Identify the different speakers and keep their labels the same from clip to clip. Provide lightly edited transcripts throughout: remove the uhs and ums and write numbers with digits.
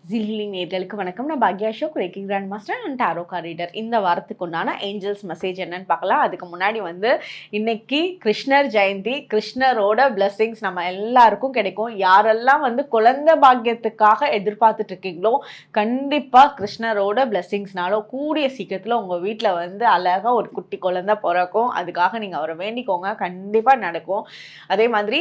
Speaker 1: ஜிஹிலி நேர்களுக்கு வணக்கம். நான் பாக்யா Ashok, reiki grand master and tarot card reader. இந்த வாரத்துக்கு உண்டான ஏஞ்சல்ஸ் மெசேஜ் என்னன்னு பார்க்கலாம். அதுக்கு முன்னாடி இன்னைக்கு கிருஷ்ணர் ஜெயந்தி. கிருஷ்ணரோட பிளெஸிங்ஸ் நம்ம எல்லாருக்கும் கிடைக்கும். யாரெல்லாம் குழந்தை பாக்கியத்துக்காக எதிர்பார்த்துட்டு இருக்கீங்களோ கண்டிப்பாக கிருஷ்ணரோட பிளெஸிங்ஸ்னால கூடிய சீக்கிரத்தில் உங்கள் வீட்டில் அழகாக ஒரு குட்டி குழந்தை பிறக்கும். அதுக்காக நீங்கள் அவரை வேண்டிக்கோங்க, கண்டிப்பாக நடக்கும். அதே மாதிரி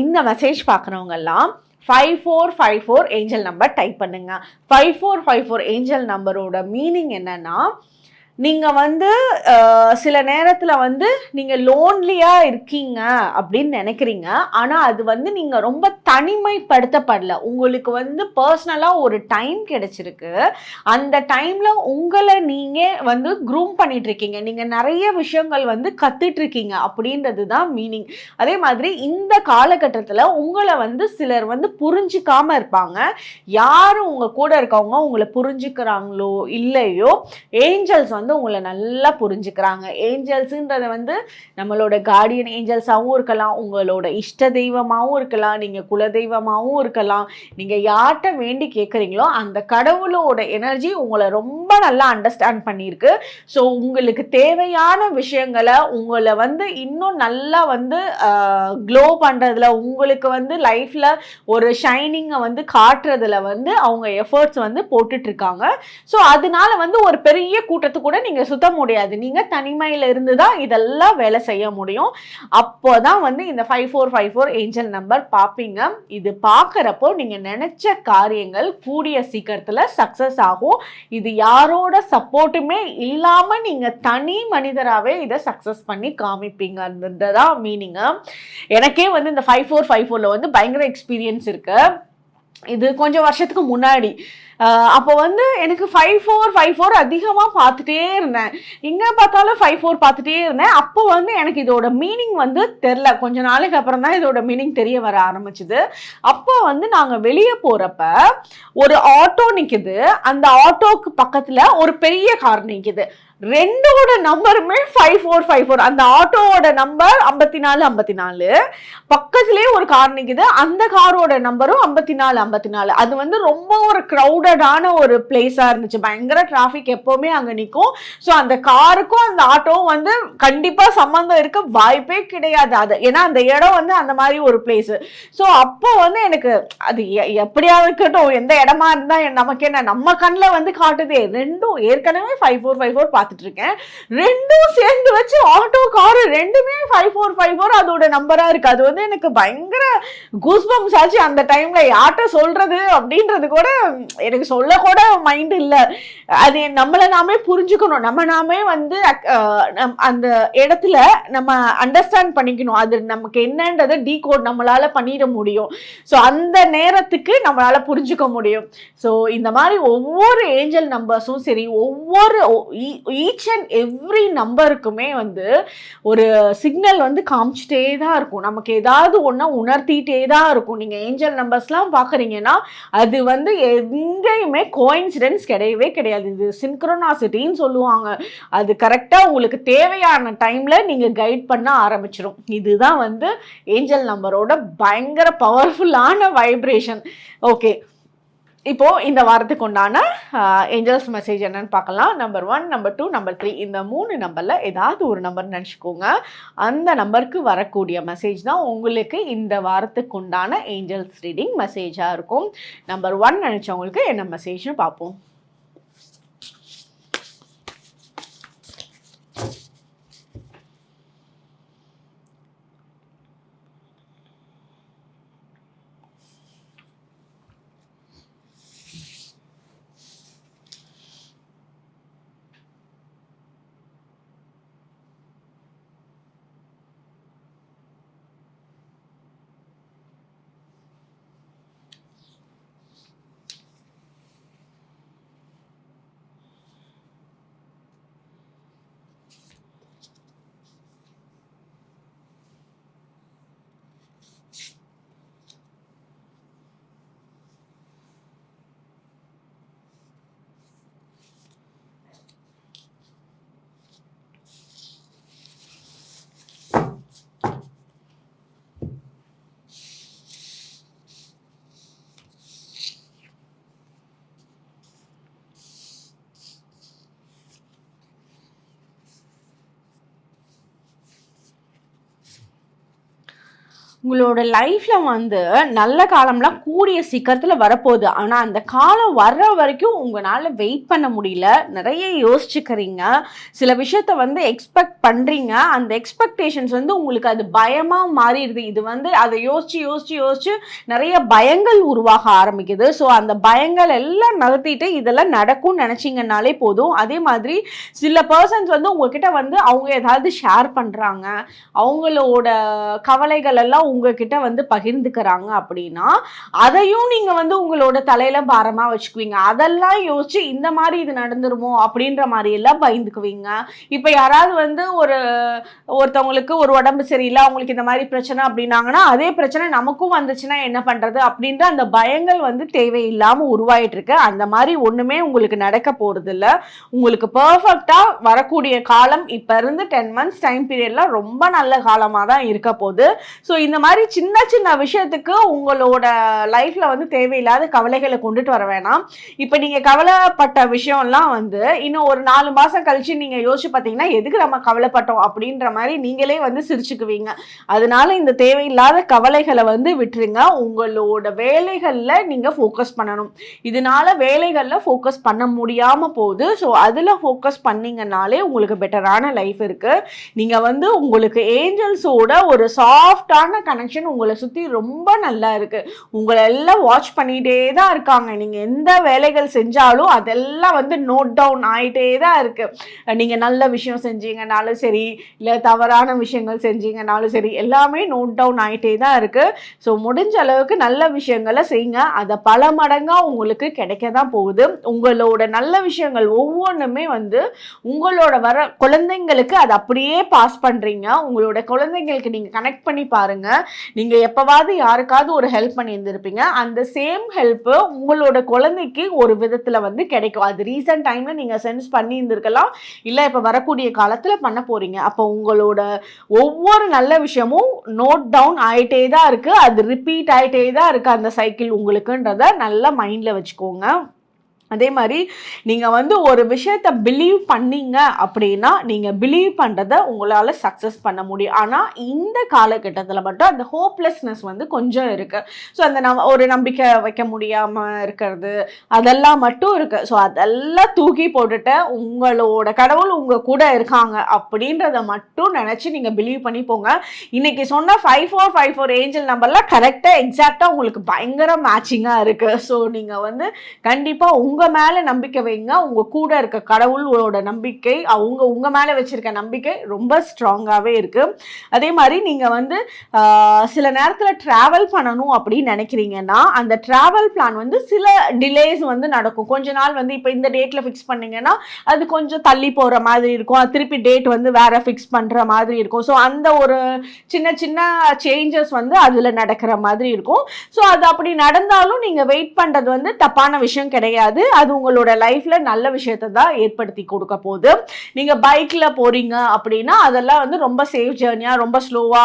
Speaker 1: இந்த மெசேஜ் பார்க்குறவங்கெல்லாம் 5454 ஏஞ்சல் நம்பர் டைப் பண்ணுங்க. 5454 ஏஞ்சல் நம்பரோட மீனிங் என்னன்னா, நீங்கள் சில நேரத்தில் நீங்கள் லோன்லியாக இருக்கீங்க அப்படின்னு நினைக்கிறீங்க. ஆனால் அது நீங்கள் ரொம்ப தனிமைப்படுத்தப்படல. உங்களுக்கு பர்சனலாக ஒரு டைம் கிடைச்சிருக்கு. அந்த டைமில் உங்களை நீங்கள் க்ரூம் பண்ணிகிட்ருக்கீங்க. நீங்கள் நிறைய விஷயங்கள் கற்றுட்ருக்கீங்க அப்படின்றது தான் மீனிங். அதே மாதிரி இந்த காலகட்டத்தில் உங்களை சிலர் புரிஞ்சிக்காமல் இருப்பாங்க. யாரும் உங்கள் கூட இருக்கவங்க உங்களை புரிஞ்சுக்கிறாங்களோ இல்லையோ, ஏஞ்சல்ஸ் உங்களை நல்லா புரிஞ்சுக்கிறாங்க. ஏஞ்சல்ஸுன்றது நம்மளோட கார்டியன் ஏஞ்சல்ஸாகவும் இருக்கலாம், உங்களோட இஷ்ட தெய்வமாகவும் இருக்கலாம், நீங்கள் குலதெய்வமாகவும் இருக்கலாம். நீங்கள் யார்கிட்ட வேண்டி கேட்குறீங்களோ அந்த கடவுளோட எனர்ஜி உங்களை ரொம்ப நல்லா அண்டர்ஸ்டாண்ட் பண்ணியிருக்கு. ஸோ உங்களுக்கு தேவையான விஷயங்களை உங்களை இன்னும் நல்லா க்ளோ பண்ணுறதுல, உங்களுக்கு லைஃப்பில் ஒரு ஷைனிங்கை காட்டுறதுல அவங்க எஃபர்ட்ஸ் போட்டுட்ருக்காங்க. ஸோ அதனால ஒரு பெரிய கூட்டத்துக்கு கூட நீங்க சுத்த முடியாது. நீங்க தனிமையில இருந்து தான் இதெல்லாம் வேலை செய்ய முடியும். அப்போதான் இந்த 5454 ஏஞ்சல் நம்பர் பாப்பீங்க. இது பார்க்கறப்போ நீங்க நினைச்ச காரியங்கள் கூடிய சீக்கிரத்துல சக்சஸ் ஆகும். இது யாரோட சப்போர்ட்டுமே இல்லாம நீங்க தனி மனிதராகவே இதை சக்சஸ் பண்ணி காமிப்பீங்கன்றதான் மீனிங். எனக்கே இந்த 5454ல பயங்கர எக்ஸ்பீரியன்ஸ் இருக்கு. இது கொஞ்சம் வருஷத்துக்கு முன்னாடி. அப்போ எனக்கு 5454 அதிகமாக பார்த்துட்டே இருந்தேன். எங்கே பார்த்தாலும் 54 பார்த்துட்டே இருந்தேன். அப்போ எனக்கு இதோட மீனிங் தெரில. கொஞ்ச நாளைக்கு அப்புறம் தான் இதோட மீனிங் தெரிய வர ஆரம்பிச்சுது. அப்போ நாங்கள் வெளியே போகிறப்ப ஒரு ஆட்டோ நிற்குது. அந்த ஆட்டோக்கு பக்கத்தில் ஒரு பெரிய கார் நிற்குது. ரெண்டோட நம்பருமே 5454. அந்த ஆட்டோவோட நம்பர் 5454. பக்கத்துலேயே ஒரு கார் நிற்குது. அந்த காரோட நம்பரும் 5454. அது ரொம்ப ஒரு க்ரௌடடான ஒரு பிளேஸாக இருந்துச்சு. பயங்கர டிராஃபிக் எப்போவுமே அங்கே நிற்கும். ஸோ அந்த காருக்கும் அந்த ஆட்டோவும் கண்டிப்பாக சம்மந்தம் இருக்க வாய்ப்பே கிடையாது. அது ஏன்னா அந்த இடம் அந்த மாதிரி ஒரு பிளேஸு. ஸோ அப்போ எனக்கு அது எப்படியா இருக்கட்டும், எந்த இடமா இருந்தால் நமக்கு என்ன, நம்ம கண்ணில் காட்டுதே. ரெண்டும் ஏற்கனவே 5454 பார்த்துட்டு இருக்கேன். ரெண்டும் சேர்ந்து வச்சு ஆட்டோ காரு ரெண்டுமே 5454 அதோட நம்பரா இருக்கு. அது எனக்கு பயங்கர கூஸ்பம்ஸ் ஆச்சு. அந்த டைம்ல யார்கிட்ட சொல்றது அப்படின்றது கூட எனக்கு சொல்ல கூட மைண்ட் இல்லை. அது நம்மளை நாமே புரிஞ்சுக்கணும். நம்ம நாமே அந்த இடத்துல நம்ம அண்டர்ஸ்டாண்ட் பண்ணிக்கணும். அது நமக்கு என்னன்றதை டீகோட் நம்மளால பண்ணிட முடியும். ஸோ அந்த நேரத்துக்கு நம்மளால புரிஞ்சுக்க முடியும். ஸோ இந்த மாதிரி ஒவ்வொரு ஏஞ்சல் நம்பர்ஸும் சரி, ஒவ்வொரு ஈச் அண்ட் எவ்ரி நம்பருக்குமே ஒரு சிக்னல் காமிச்சிட்டே தான் இருக்கும். நமக்கு ஏதாவது ஒன்றா உணர்த்திட்டே தான் இருக்கும். நீங்கள் ஏஞ்சல் நம்பர்ஸ்லாம் பார்க்குறீங்கன்னா அது எங்கேயுமே கோயின்சிடென்ஸ் கிடையவே கிடையாது. இது சின்க்ரோனாசிட்டின்னு சொல்லுவாங்க. அது கரெக்டாக உங்களுக்கு தேவையான டைமில் நீங்கள் கைட் பண்ண ஆரம்பிச்சிடும். இதுதான் ஏஞ்சல் நம்பரோட பயங்கர பவர்ஃபுல்லான வைப்ரேஷன். ஓகே, இப்போ இந்த வாரத்துக்கு உண்டான ஏஞ்சல்ஸ் மெசேஜ் என்னன்னு பார்க்கலாம். நம்பர் 1, நம்பர் 2, நம்பர் 3 இந்த 3 நம்பர்ல ஏதாவது ஒரு நம்பர் நினச்சிக்கோங்க. அந்த நம்பருக்கு வரக்கூடிய மெசேஜ் தான் உங்களுக்கு இந்த வாரத்துக்கு உண்டான ஏஞ்சல்ஸ் ரீடிங் மெசேஜாக இருக்கும். நம்பர் 1 நினச்சவங்களுக்கு என்ன மெசேஜ்னு பார்ப்போம். உங்களோட லைஃப்ல வந்து நல்ல காலம்லாம் கூடிய சீக்கிரத்துல வரப்போகுது. ஆனா அந்த காலம் வர்ற வரைக்கும் உங்களால வெயிட் பண்ண முடியல. நிறைய யோசிச்சுக்கிறீங்க. சில விஷயத்த வந்து எக்ஸ்பெக்ட் பண்றீங்க. அந்த எக்ஸ்பெக்டேஷன்ஸ் வந்து உங்களுக்கு அது பயமா மாறிடுது. இது வந்து அதை யோசிச்சு யோசிச்சு யோசிச்சு நிறைய பயங்கள் உருவாக ஆரம்பிக்குது. ஸோ அந்த பயங்கள் எல்லாம் நகர்த்திட்டு இதெல்லாம் நடக்கும்னு நினைச்சீங்கன்னாலே போதும். அதே மாதிரி சில பர்சன்ஸ் வந்து உங்ககிட்ட வந்து அவங்க ஏதாவது ஷேர் பண்றாங்க, அவங்களோட கவலைகள் எல்லாம் உங்ககிட்ட வந்து பகிர்ந்துக்கிறாங்க அப்படின்னா அதையும் நீங்க வந்து உங்களோட தலையில பாரமா வச்சுக்குவீங்க. அதெல்லாம் யோசிச்சு இந்த மாதிரி இது நடந்துருமோ அப்படின்ற மாதிரி எல்லாம் பயந்துக்குவீங்க. இப்ப யாராவது வந்து ஒருத்தவங்களுக்கு ஒரு உடம்பு சரியில்லை, அவங்களுக்கு இந்த மாதிரி பிரச்சனை அப்படின்னாங்கன்னா அதே பிரச்சனை நமக்கும் வந்துச்சுன்னா என்ன பண்றது அப்படின்ற அந்த பயங்கள் வந்து தேவையில்லாம உருவாயிட்டு இருக்கு. அந்த மாதிரி ஒண்ணுமே உங்களுக்கு நடக்க போறது இல்லை. உங்களுக்கு பெர்ஃபெக்டா வரக்கூடிய காலம் இப்ப இருந்து 10 months டைம் பீரியட்ல ரொம்ப நல்ல காலமா தான் இருக்க போகுது. ஸோ இந்த மாதிரி சின்ன சின்ன விஷயத்துக்கு உங்களோட லைஃப்ல வந்து தேவையில்லாத கவலைகளை கொண்டுட்டு வர வேணாம். இப்போ நீங்க கவலைப்பட்ட விஷயம்லாம் வந்து இன்னும் ஒரு 4 மாசம் கழிச்சு நீங்க யோசிச்சு பார்த்தீங்கன்னா எதுக்கு நம்ம கவலைப்பட்டோம் அப்படின்ற மாதிரி நீங்களே வந்து சிரிச்சுக்குவீங்க. அதனால இந்த தேவையில்லாத கவலைகளை வந்து விட்டுருங்க. உங்களோட வேலைகள்ல நீங்க ஃபோக்கஸ் பண்ணணும். இதனால வேலைகள்ல ஃபோக்கஸ் பண்ண முடியாம போகுது. ஸோ அதுல ஃபோக்கஸ் பண்ணீங்கன்னாலே உங்களுக்கு பெட்டரான லைஃப் இருக்கு. நீங்க வந்து உங்களுக்கு ஏஞ்சல்ஸோட ஒரு சாஃப்டான கனெக்ஷன் உங்களை சுற்றி ரொம்ப நல்லா இருக்கு. உங்களை எல்லாம் வாட்ச் பண்ணிகிட்டே தான் இருக்காங்க. நீங்கள் எந்த வேலைகள் செஞ்சாலும் அதெல்லாம் வந்து நோட் டவுன் ஆகிட்டே தான் இருக்கு. நீங்கள் நல்ல விஷயம் செஞ்சீங்கனாலும் சரி, இல்லை தவறான விஷயங்கள் செஞ்சீங்கனாலும் சரி, எல்லாமே நோட் டவுன் ஆகிட்டே தான் இருக்கு. ஸோ முடிஞ்ச அளவுக்கு நல்ல விஷயங்களை செய்யுங்க. அதை பல மடங்காக உங்களுக்கு கிடைக்க தான் போகுது. உங்களோட நல்ல விஷயங்கள் ஒவ்வொன்றுமே வந்து உங்களோட வர குழந்தைங்களுக்கு அதை அப்படியே பாஸ் பண்ணுறீங்க. உங்களோட குழந்தைங்களுக்கு நீங்கள் கனெக்ட் பண்ணி பாருங்க. நீங்க எப்பவாவது யாருக்காவது ஒரு ஹெல்ப் பண்ணி இருந்திருப்பீங்க. அந்த சேம் ஹெல்ப் உங்களோட குழந்தைக்கு ஒரு விதத்துல வந்து கிடைக்கும். அது ரீசன்ட் டைம்ல நீங்க சென்ஸ் பண்ணி இருந்திருக்கலாம், இல்ல இப்ப வரக்கூடிய காலத்துல பண்ண போறீங்க. அப்போ உங்களோட ஒவ்வொரு நல்ல விஷயமும் நோட் டவுன் ஆயிட்டே தான் இருக்கு. அது ரிப்பீட் ஆயிட்டே தான் இருக்கு அந்த சைக்கிள் உங்களுக்குன்றத நல்லா மைண்ட்ல வச்சுக்கோங்க. அதே மாதிரி நீங்கள் வந்து ஒரு விஷயத்தை பிலீவ் பண்ணீங்க அப்படின்னா நீங்கள் பிலீவ் பண்ணுறதை உங்களால் சக்ஸஸ் பண்ண முடியும். ஆனால் இந்த காலகட்டத்தில் மட்டும் அந்த ஹோப்லெஸ்னஸ் வந்து கொஞ்சம் இருக்குது. ஸோ அந்த ஒரு நம்பிக்கை வைக்க முடியாமல் இருக்கிறது அதெல்லாம் மட்டும் இருக்குது. ஸோ அதெல்லாம் தூக்கி போட்டுட்டு உங்களோட கடவுள் உங்கள் கூட இருக்காங்க அப்படின்றத மட்டும் நினச்சி நீங்கள் பிலீவ் பண்ணி போங்க. இன்னைக்கு சொன்ன 5454 ஏஞ்சல் நம்பர்லாம் கரெக்டாக எக்ஸாக்டாக உங்களுக்கு பயங்கர மேட்சிங்காக இருக்குது. ஸோ நீங்கள் வந்து கண்டிப்பாக உங்கள் மேல நம்பிக்கை வைங்க. உங்க கூட இருக்க கடவுளோட நம்பிக்கை, உங்க மேல வச்சிருக்க நம்பிக்கை ரொம்ப ஸ்ட்ராங்காவே இருக்கு. அதே மாதிரி நீங்க வந்து சில நேரத்துல டிராவல் பண்ணணும் அப்படின்னு நினைக்கிறீங்கன்னா அந்த டிராவல் பிளான் வந்து சில டிலேஸ் வந்து நடக்கும். கொஞ்ச நாள் வந்து இப்போ இந்த டேட்ல ஃபிக்ஸ் பண்ணீங்கன்னா அது கொஞ்சம் தள்ளி போற மாதிரி இருக்கும். திருப்பி டேட் வந்து வேற ஃபிக்ஸ் பண்ற மாதிரி இருக்கும். ஸோ அந்த ஒரு சின்ன சின்ன சேஞ்சஸ் வந்து அதுல நடக்கிற மாதிரி இருக்கும். ஸோ அது அப்படி நடந்தாலும் நீங்க வெயிட் பண்றது வந்து தப்பான விஷயம் கிடையாது. அது உங்களோட லைஃப்ல நல்ல விஷயத்தை தான் ஏற்படுத்தி கொடுக்க போகுது. நீங்க பைக்ல போறீங்க அப்படின்னா அதெல்லாம் வந்து ரொம்ப சேஃப் ஜேர்னியா, ரொம்ப ஸ்லோவா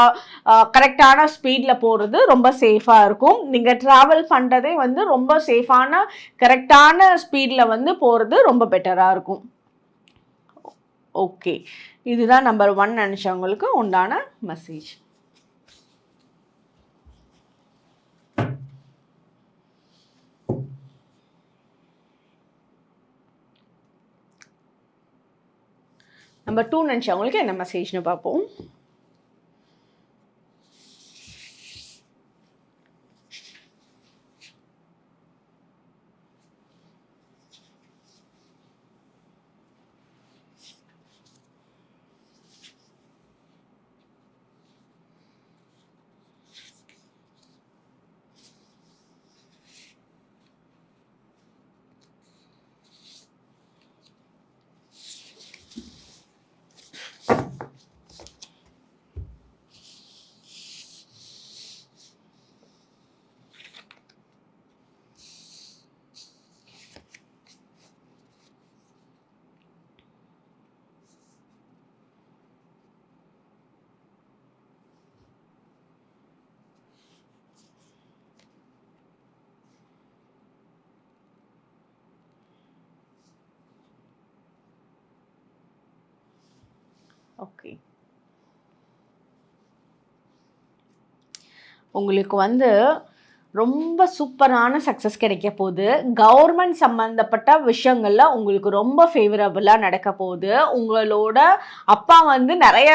Speaker 1: கரெக்டான ஸ்பீட்ல போறது ரொம்ப சேஃபா இருக்கும். நீங்க டிராவல் பண்றதே வந்து ரொம்ப சேஃபான கரெக்டான ஸ்பீட்ல வந்து போறது ரொம்ப பெட்டரா இருக்கும். ஓகே, இதுதான் நம்பர் 1 நினைச்சவங்களுக்கு உண்டான மெசேஜ். நம்பர் 2 நினச்சவங்களுக்கு என்ன மெசேஜ்னு பார்ப்போம். ஓகே, உங்களுக்கு வந்து ரொம்ப சூப்பரான சக்ஸஸ் கிடைக்க போகுது. கவர்மெண்ட் சம்மந்தப்பட்ட விஷயங்கள்ல உங்களுக்கு ரொம்ப ஃபேவரபுளா நடக்க போகுது. உங்களோட அப்பா வந்து நெறைய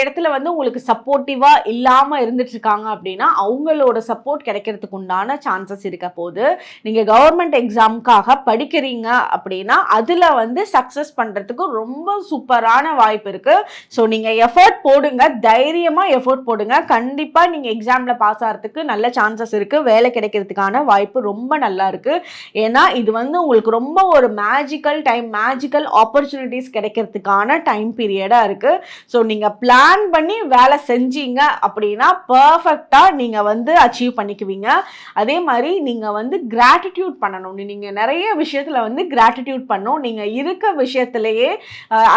Speaker 1: இடத்துல வந்து உங்களுக்கு சப்போர்ட்டிவா இல்லாம இருந்துட்டு இருக்காங்க அப்படின்னா, அவங்களோட சப்போர்ட் கிடைக்கிறதுக்கு உண்டான சான்சஸ் இருக்க போகுது. நீங்க கவர்மெண்ட் எக்ஸாம்க்காக படிக்கிறீங்க அப்படின்னா, அதுல வந்து சக்ஸஸ் பண்றதுக்கு ரொம்ப சூப்பரான வாய்ப்பு இருக்கு. ஸோ நீங்க எஃபோர்ட் போடுங்க. தைரியமா எஃபோர்ட் போடுங்க. கண்டிப்பா நீங்க எக்ஸாம்ல பாஸ் ஆறதுக்கு நல்ல சான்சஸ் இருக்கு. வேலை கிடைக்கிறதுக்கான வாய்ப்பு ரொம்ப நல்லா இருக்கு. ஏன்னா இது வந்து உங்களுக்கு ரொம்ப ஒரு மேஜிக்கல் டைம், மேஜிக்கல் ஆப்பர்ச்சுனிட்டிஸ் கிடைக்கிறதுக்கான டைம் பீரியடா இருக்கு. ஸோ நீங்க பிளான் பண்ணி வேலை செஞ்சீங்க அப்படின்னா பர்ஃபெக்டா நீங்க வந்து அச்சீவ் பண்ணிக்குவீங்க. அதே மாதிரி நீங்க வந்து கிராட்டிடியூட் பண்ணணும். நீங்க நிறைய விஷயத்துல வந்து கிராட்டிடியூட் பண்ணணும். நீங்க இருக்க விஷயத்திலேயே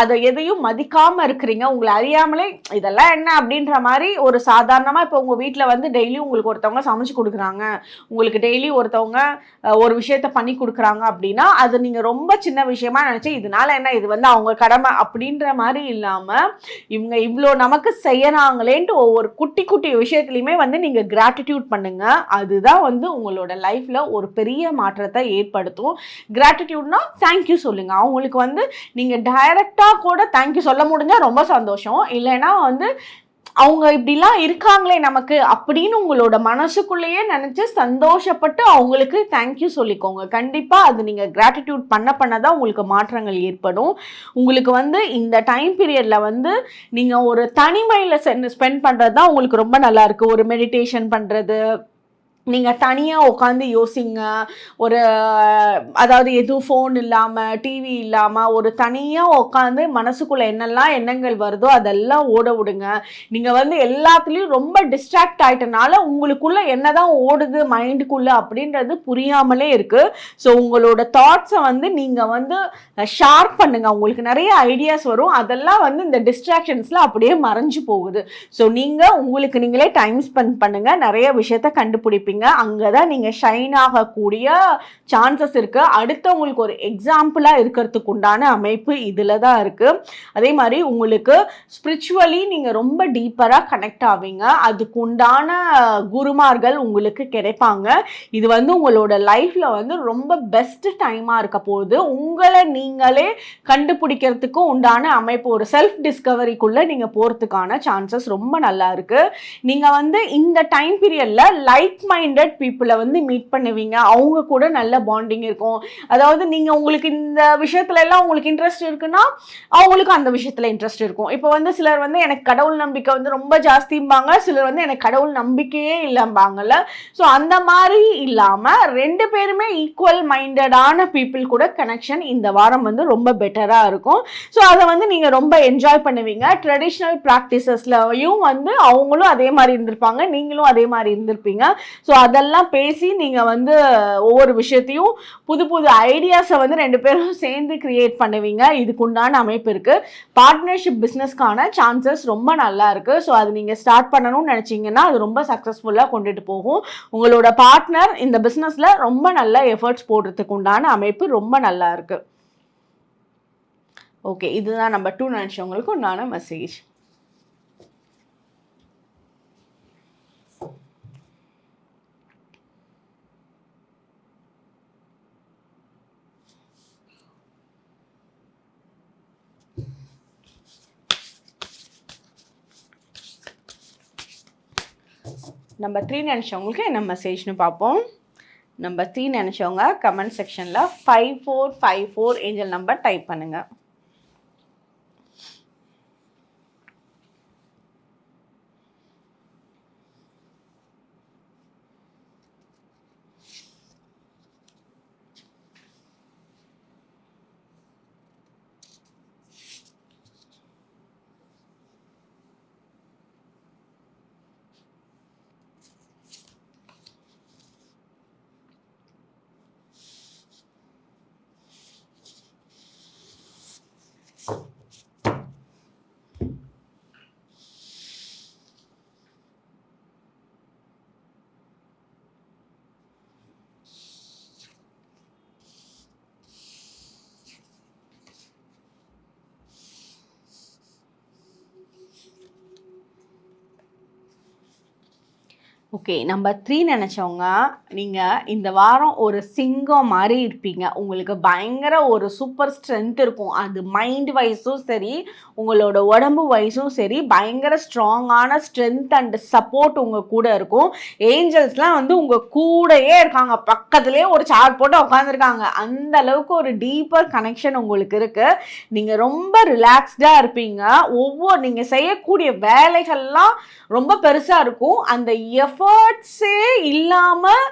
Speaker 1: அதை எதையும் மதிக்காம இருக்கிறீங்க. உங்களை அறியாமலே இதெல்லாம் என்ன அப்படின்ற மாதிரி ஒரு சாதாரணமா இப்போ உங்க வீட்டில் வந்து டெய்லி உங்களுக்கு ஒருத்தவங்க சமைச்சு கொடுக்குறாங்க, உங்களுக்கு டெய்லி ஒருத்தவங்க ஒரு விஷயத்த பண்ணி கொடுக்குறாங்க அப்படின்னா அது நீங்க ரொம்ப சின்ன விஷயமா நினைச்சு இதனால என்ன, இது வந்து அவங்க கடமை அப்படின்ற மாதிரி இல்லாம இவங்க இவ்வளோ நமக்கு செய்யறாங்களேன்ட்டு ஒவ்வொரு குட்டி குட்டி விஷயத்துலையுமே வந்து நீங்க கிராட்டிடியூட் பண்ணுங்க. அதுதான் வந்து உங்களோட லைஃப்ல ஒரு பெரிய மாற்றத்தை ஏற்படுத்தும். கிராட்டிடியூட்னா தேங்க்யூ சொல்லுங்க. அவங்களுக்கு வந்து நீங்க டைரக்டா கூட தேங்க்யூ சொல்ல முடிஞ்சா ரொம்ப சந்தோஷம். இல்லைன்னா வந்து அவங்க இப்படிலாம் இருக்காங்களே நமக்கு அப்படின்னு உங்களோட மனசுக்குள்ளேயே நினைச்சு சந்தோஷப்பட்டு அவங்களுக்கு தேங்க்யூ சொல்லிக்கோங்க. கண்டிப்பா அது நீங்க கிராட்டிடியூட் பண்ணதான் உங்களுக்கு மாற்றங்கள் ஏற்படும். உங்களுக்கு வந்து இந்த டைம் பீரியட்ல வந்து நீங்க ஒரு தனிமையில ஸ்பெண்ட் பண்றது தான் உங்களுக்கு ரொம்ப நல்லா இருக்கு. ஒரு மெடிடேஷன் பண்றது, நீங்கள் தனியாக உட்காந்து யோசிங்க. ஒரு அதாவது எதுவும் ஃபோன் இல்லாமல் டிவி இல்லாமல் ஒரு தனியாக உட்காந்து மனசுக்குள்ளே என்னெல்லாம் எண்ணங்கள் வருதோ அதெல்லாம் ஓட விடுங்க. நீங்கள் வந்து எல்லாத்துலேயும் ரொம்ப டிஸ்ட்ராக்ட் ஆகிட்டனால உங்களுக்குள்ளே என்னதான் ஓடுது மைண்டுக்குள்ளே அப்படின்றது புரியாமலே இருக்குது. ஸோ உங்களோட தாட்ஸை வந்து நீங்கள் வந்து ஷார்ப் பண்ணுங்க. உங்களுக்கு நிறைய ஐடியாஸ் வரும். அதெல்லாம் வந்து இந்த டிஸ்ட்ராக்ஷன்ஸில் அப்படியே மறைஞ்சு போகுது. ஸோ நீங்கள் உங்களுக்கு நீங்களே டைம் ஸ்பெண்ட் பண்ணுங்கள். நிறைய விஷயத்த கண்டுபிடிப்பீங்க. அங்கதான் நீங்க ஷைன் ஆகக்கூடிய சான்சஸ் இருக்கு. அடுத்தவங்களுக்கு ஒரு எக்ஸாம்பிளா இருக்கிறதுக்கு உண்டான அமைப்பு இதுல தான் இருக்கு. அதே மாதிரி உங்களுக்கு ஸ்பிரிச்சுவலி நீங்க ரொம்ப டீப்பரா கனெக்ட் ஆவீங்க. அதுக்கு உண்டான குருமார்கள் உங்களுக்கு கிடைப்பாங்க. இது வந்து உங்களோட லைஃப்ல வந்து ரொம்ப பெஸ்ட் டைமா இருக்க போகுது. உங்களை நீங்களே கண்டுபிடிக்கிறதுக்கு உண்டான அமைப்பு, ஒரு செல்ஃப் டிஸ்கவரிக்குள்ள நீங்க போறதுக்கான சான்சஸ் ரொம்ப நல்லா இருக்கு. நீங்க வந்து இந்த டைம் பீரியட்ல லைக் மைண்டட் பீப்புளை வந்து மீட் பண்ணுவீங்க. அவங்க கூட நல்ல பாண்டிங் இருக்கும். அதாவது நீங்க உங்களுக்கு இந்த விஷயத்துல எல்லாம் உங்களுக்கு இன்ட்ரெஸ்ட் இருக்குன்னா அவங்களுக்கு அந்த விஷயத்துல இன்ட்ரெஸ்ட் இருக்கும். இப்போ வந்து சிலர் வந்து எனக்கு கடவுள் நம்பிக்கை வந்து ரொம்ப ஜாஸ்திம்பாங்க, சிலர் வந்து எனக்கு கடவுள் நம்பிக்கையே இல்லைம்பாங்கல்ல. ஸோ அந்த மாதிரி இல்லாம ரெண்டு பேருமே ஈக்குவல் மைண்டடான பீப்புள் கூட கனெக்ஷன் இந்த வாரம் வந்து ரொம்ப பெட்டரா இருக்கும். ஸோ அதை வந்து நீங்க ரொம்ப என்ஜாய் பண்ணுவீங்க. ட்ரெடிஷ்னல் ப்ராக்டிசஸ்லையும் வந்து அவங்களும் அதே மாதிரி இருந்திருப்பாங்க, நீங்களும் அதே மாதிரி இருந்திருப்பீங்க. ஸோ அதெல்லாம் பேசி நீங்கள் வந்து ஒவ்வொரு விஷயத்தையும் புது புது ஐடியாஸை வந்து ரெண்டு பேரும் சேர்ந்து கிரியேட் பண்ணுவீங்க. இதுக்குண்டான அமைப்பு இருக்குது. பார்ட்னர்ஷிப் பிஸ்னஸ்க்கான சான்சஸ் ரொம்ப நல்லா இருக்குது. ஸோ அது நீங்கள் ஸ்டார்ட் பண்ணணும்னு நினச்சிங்கன்னா அது ரொம்ப சக்ஸஸ்ஃபுல்லாக கொண்டுட்டு போகும். உங்களோட பார்ட்னர் இந்த பிஸ்னஸில் ரொம்ப நல்ல எஃபர்ட்ஸ் போடுறதுக்கு உண்டான அமைப்பு ரொம்ப நல்லா இருக்குது. ஓகே, இதுதான் நம்பர் 2 நினச்சவங்களுக்கு உண்டான மெசேஜ். நம்பர் 3 நினச்சவங்களுக்கு என்ன மெசேஜ்னு பார்ப்போம். நம்பர் 3 நினச்சவங்க கமெண்ட் செக்ஷனில் 5454 ஏஞ்சல் நம்பர் டைப் பண்ணுங்கள். ஓகே, நம்பர் 3 நினச்சவங்க, நீங்கள் இந்த வாரம் ஒரு சிங்கம் மாதிரி இருப்பீங்க. உங்களுக்கு பயங்கர ஒரு சூப்பர் ஸ்ட்ரென்த் இருக்கும். அது மைண்ட் வைஸும் சரி, உங்களோட உடம்பு வைஸும் சரி, பயங்கர ஸ்ட்ராங்கான ஸ்ட்ரென்த் அண்ட் சப்போர்ட் உங்கள் கூட இருக்கும். ஏஞ்சல்ஸ்லாம் வந்து உங்கள் கூடயே இருக்காங்க, பக்கத்துலேயே ஒரு சேர் போட்டு உட்காந்துருக்காங்க. அந்த அளவுக்கு ஒரு டீப்பர் கனெக்ஷன் உங்களுக்கு இருக்குது. நீங்கள் ரொம்ப ரிலாக்ஸ்டாக இருப்பீங்க. நீங்கள் செய்யக்கூடிய வேலைகள்லாம் ரொம்ப பெருசாக இருக்கும். அந்த எஃபர்ட்ஸே இல்லாமல்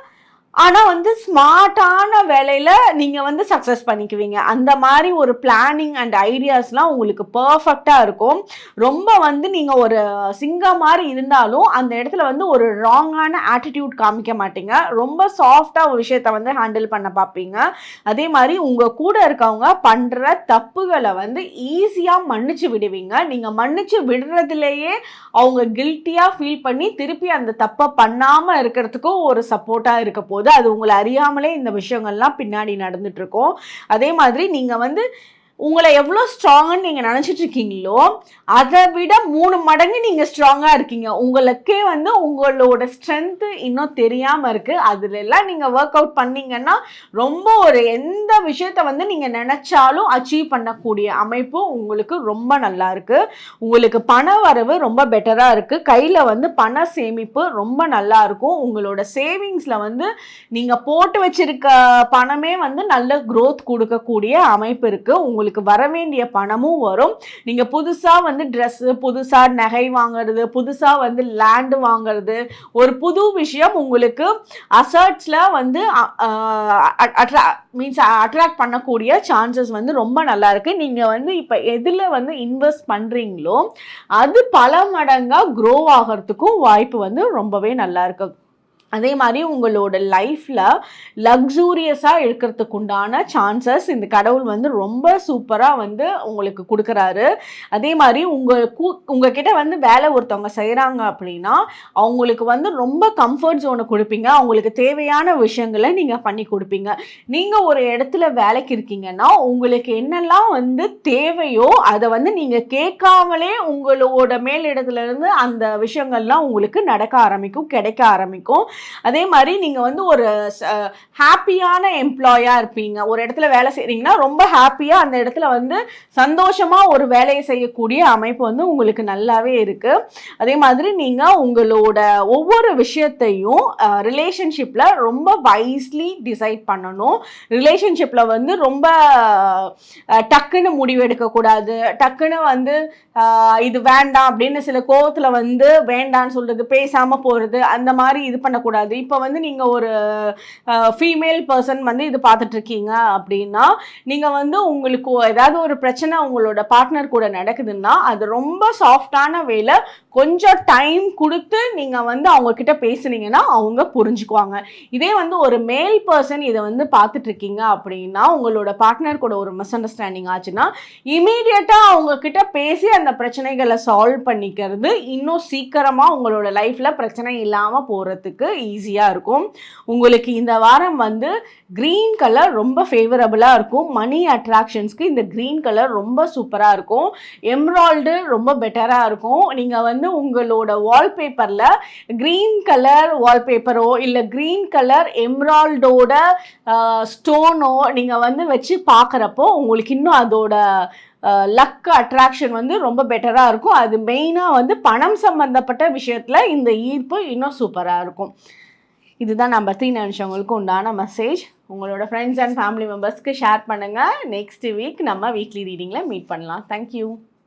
Speaker 1: ஆனால் வந்து ஸ்மார்ட்டான வேலையில் நீங்கள் வந்து சக்ஸஸ் பண்ணிக்குவீங்க. அந்த மாதிரி ஒரு பிளானிங் அண்ட் ஐடியாஸ்லாம் உங்களுக்கு பர்ஃபெக்டாக இருக்கும். ரொம்ப வந்து நீங்கள் ஒரு சிங்கம் மாதிரி இருந்தாலும் அந்த இடத்துல வந்து ஒரு ராங்கான ஆட்டிடியூட் காமிக்க மாட்டீங்க. ரொம்ப சாஃப்டாக ஒரு விஷயத்த வந்து ஹேண்டில் பண்ண பார்ப்பீங்க. அதே மாதிரி உங்கள் கூட இருக்கவங்க பண்ணுற தப்புகளை வந்து ஈஸியாக மன்னிச்சு விடுவீங்க. நீங்கள் மன்னிச்சு விடுறதுலேயே அவங்க கில்ட்டியாக ஃபீல் பண்ணி திருப்பி அந்த தப்பை பண்ணாமல் இருக்கிறதுக்கும் ஒரு சப்போர்ட்டாக இருக்க போகுது. அது உங்களை அறியாமலே இந்த விஷயங்கள்லாம் பின்னாடி நடந்துட்டு இருக்கும். அதே மாதிரி நீங்க வந்து உங்களை எவ்வளோ ஸ்ட்ராங்குன்னு நீங்கள் நினச்சிட்டு இருக்கீங்களோ அதை விட 3 மடங்கு நீங்கள் ஸ்ட்ராங்காக இருக்கீங்க. உங்களுக்கே வந்து உங்களோட ஸ்ட்ரென்த்து இன்னும் தெரியாமல் இருக்குது. அதுலெல்லாம் நீங்கள் ஒர்க் அவுட் பண்ணிங்கன்னா ரொம்ப ஒரு எந்த விஷயத்த வந்து நீங்கள் நினச்சாலும் அச்சீவ் பண்ணக்கூடிய அமைப்பு உங்களுக்கு ரொம்ப நல்லா இருக்குது. உங்களுக்கு பண வரவு ரொம்ப பெட்டராக இருக்குது. கையில் வந்து பண சேமிப்பு ரொம்ப நல்லா இருக்கும். உங்களோட சேவிங்ஸில் வந்து நீங்கள் போட்டு வச்சிருக்க பணமே வந்து நல்ல க்ரோத் கொடுக்கக்கூடிய அமைப்பு இருக்குது. உங்களுக்கு வர வேண்டிய பணமும் வரும். நீங்க புதுசா வந்து ட்ரெஸ், புதுசா நகை வாங்குறது, புதுசா வந்து லேண்ட் வாங்குறது, ஒரு புது விஷயம் உங்களுக்கு அசர்ட்ஸ்ல வந்து அட்ராக்ட் பண்ணக்கூடிய சான்சஸ் வந்து ரொம்ப நல்லா இருக்கு. நீங்க வந்து இப்ப எதுல வந்து இன்வெஸ்ட் பண்றீங்களோ அது பல மடங்கா க்ரோ ஆகிறதுக்கும் வாய்ப்பு வந்து ரொம்பவே நல்லா இருக்கு. அதே மாதிரி உங்களோட லைஃப்பில் லக்ஸூரியஸாக இருக்கிறதுக்கு உண்டான சான்சஸ் இந்த கடவுள் வந்து ரொம்ப சூப்பராக வந்து உங்களுக்கு கொடுக்குறாரு. அதே மாதிரி உங்ககிட்ட வந்து வேலை ஒருத்தவங்க செய்கிறாங்க அப்படின்னா அவங்களுக்கு வந்து ரொம்ப கம்ஃபர்ட் ஜோனை கொடுப்பீங்க. அவங்களுக்கு தேவையான விஷயங்களை நீங்கள் பண்ணி கொடுப்பீங்க. நீங்கள் ஒரு இடத்துல வேலைக்கு இருக்கீங்கன்னா உங்களுக்கு என்னெல்லாம் வந்து தேவையோ அதை வந்து நீங்கள் கேட்காமலே உங்களோட மேலிடத்துலேருந்து அந்த விஷயங்கள்லாம் உங்களுக்கு நடக்க ஆரம்பிக்கும், கிடைக்க ஆரம்பிக்கும். அதே மாதிரி நீங்க வந்து ஒரு ஹாப்பியான எம்ப்ளாயா இருப்பீங்க. ஒரு இடத்துல வேலை செய்றீங்கன்னா ரொம்ப ஹாப்பியா அந்த இடத்துல வந்து சந்தோஷமா ஒரு வேலையை செய்யக்கூடிய அமைப்பு வந்து உங்களுக்கு நல்லாவே இருக்கு. அதே மாதிரி நீங்க உங்களோட ஒவ்வொரு விஷயத்தையும் ரிலேஷன்ஷிப்ல ரொம்ப வைஸ்லி டிசைட் பண்ணணும். ரிலேஷன்ஷிப்ல வந்து ரொம்ப டக்குன்னு முடிவு எடுக்க கூடாது. டக்குன்னு வந்து இது வேண்டாம் அப்படின்னு சில கோவத்துல வந்து வேண்டான்னு சொல்றது, பேசாம போறது, அந்த மாதிரி இது பண்ணக்கூடாது. இப்போ வந்து நீங்க ஒரு ஃபீமேல் பர்சன் வந்து இது பார்த்துட்டு இருக்கீங்க அப்படின்னா நீங்க வந்து உங்களுக்கு ஏதாவது ஒரு பிரச்சனை உங்களோட பார்ட்னர் கூட நடக்குதுன்னா அது ரொம்ப சாஃப்டான வேலை, கொஞ்சம் டைம் கொடுத்து நீங்க வந்து அவங்க கிட்ட பேசுனீங்கன்னா அவங்க புரிஞ்சுக்குவாங்க. இதே வந்து ஒரு மேல் பர்சன் இதை வந்து பார்த்துட்டு இருக்கீங்க அப்படின்னா உங்களோட பார்ட்னர் கூட ஒரு மிஸ் அண்டர்ஸ்டாண்டிங் ஆச்சுன்னா இமீடியட்டா அவங்க கிட்ட பேசி அந்த பிரச்சனைகளை சால்வ் பண்ணிக்கிறது இன்னும் சீக்கிரமா உங்களோட லைஃப்ல பிரச்சனை இல்லாம போறதுக்கு ஈஸியா இருக்கும். உங்களுக்கு இந்த வாரம் வந்து கிரீன் கலர் ரொம்ப ஃபேவரபிளாக இருக்கும். மணி அட்ராக்ஷன்ஸ்க்கு இந்த கிரீன் கலர் ரொம்ப சூப்பராக இருக்கும். எம்ராய்டு ரொம்ப பெட்டராக இருக்கும். நீங்கள் வந்து உங்களோட வால்பேப்பரில் கிரீன் கலர் வால்பேப்பரோ இல்லை கிரீன் கலர் எம்ராய்டோட ஸ்டோனோ நீங்கள் வந்து வச்சு பார்க்குறப்போ உங்களுக்கு இன்னும் அதோட லக் அட்ராக்ஷன் வந்து ரொம்ப பெட்டராக இருக்கும். அது மெயினாக வந்து பணம் சம்மந்தப்பட்ட விஷயத்தில் இந்த ஈர்ப்பு இன்னும் சூப்பராக இருக்கும். இதுதான் நம்பர் 3 நிமிஷங்களுக்கு உண்டான மெசேஜ். உங்களோட ஃப்ரெண்ட்ஸ் அண்ட் ஃபேமிலி மெம்பர்ஸ்க்கு ஷேர் பண்ணுங்கள். நெக்ஸ்ட் வீக் நம்ம வீக்லி ரீடிங்கில் மீட் பண்ணலாம். தேங்க்யூ.